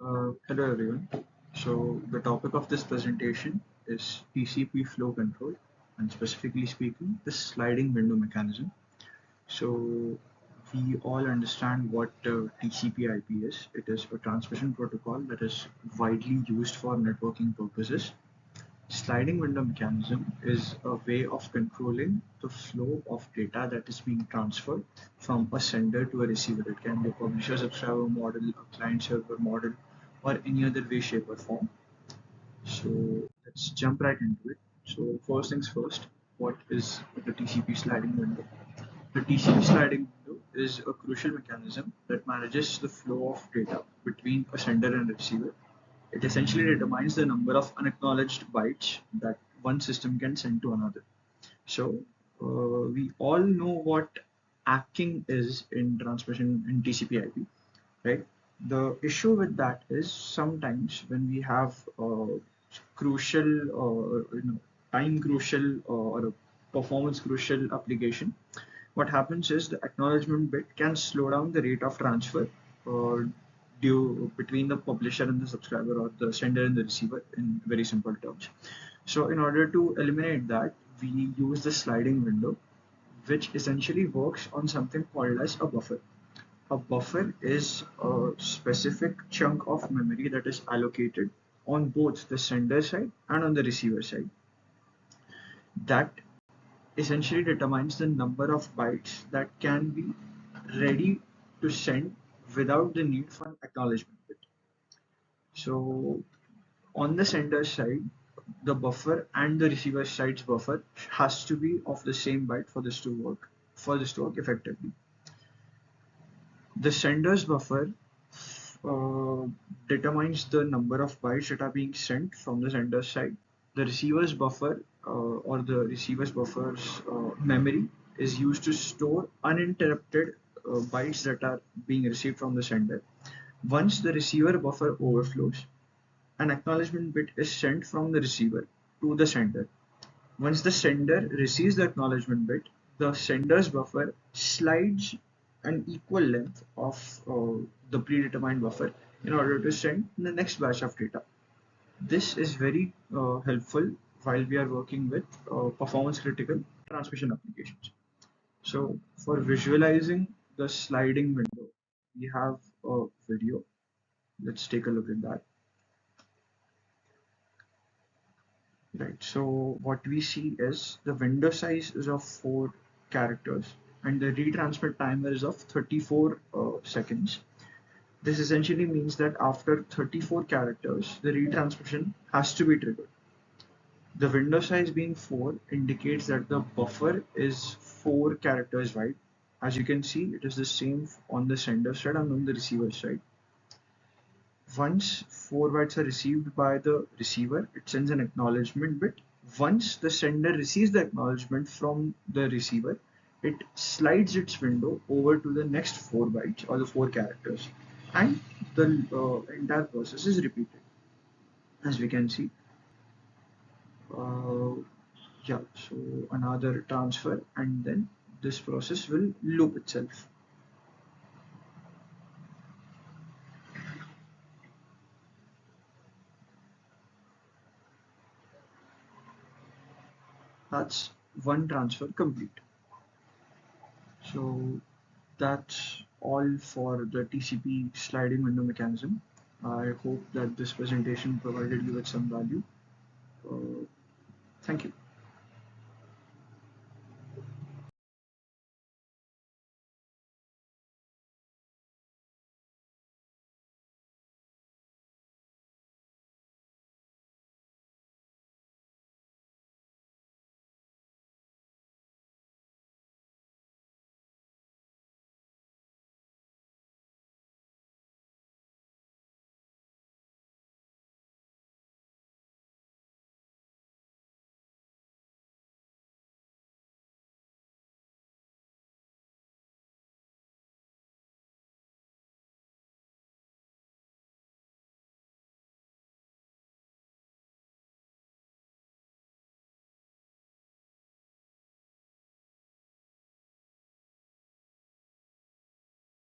Hello everyone. So the topic of this presentation is TCP Flow Control, and specifically speaking, the sliding window mechanism. So we all understand what TCP IP is. It is a transmission protocol that is widely used for networking purposes. Sliding window mechanism is a way of controlling the flow of data that is being transferred from a sender to a receiver. It can be a publisher subscriber model, a client server model, or any other way, shape, or form. So let's jump right into it. So first things first, what is the TCP sliding window? The TCP sliding window is a crucial mechanism that manages the flow of data between a sender and a receiver. It essentially determines the number of unacknowledged bytes that one system can send to another. So we all know what hacking is in transmission in TCP/IP, right? The issue with that is sometimes when we have crucial, time crucial or a performance crucial application, what happens is the acknowledgement bit can slow down the rate of transfer uh, due between the publisher and the subscriber, or the sender and the receiver, in very simple terms. So in order to eliminate that, we use the sliding window, which essentially works on something called as a buffer. A buffer is a specific chunk of memory that is allocated on both the sender side and on the receiver side. That essentially determines the number of bytes that can be ready to send without the need for an acknowledgement bit. So on the sender side, the buffer and the receiver side's buffer has to be of the same byte for this to work effectively. The sender's buffer uh, determines the number of bytes that are being sent from the sender's side. The receiver's buffer or the receiver's buffer's memory is used to store uninterrupted bytes that are being received from the sender. Once the receiver buffer overflows, an acknowledgement bit is sent from the receiver to the sender. Once the sender receives the acknowledgement bit, the sender's buffer slides an equal length of the predetermined buffer in order to send the next batch of data. This is very helpful while we are working with performance critical transmission applications. So for visualizing the sliding window, we have a video. Let's take a look at that. Right, so what we see is the window size is of 4 characters and the retransmit timer is of 34 seconds. This essentially means that after 34 characters, the retransmission has to be triggered. The window size being 4 indicates that the buffer is 4 characters wide. As you can see, it is the same on the sender side and on the receiver side. Once 4 bytes are received by the receiver, it sends an acknowledgement bit. Once the sender receives the acknowledgement from the receiver, it slides its window over to the next 4 bytes or the 4 characters, and the entire process is repeated. As we can see, uh, yeah, so another transfer, and then this process will loop itself. That's one transfer complete. So that's all for the TCP sliding window mechanism. I hope that this presentation provided you with some value. Uh, Thank you.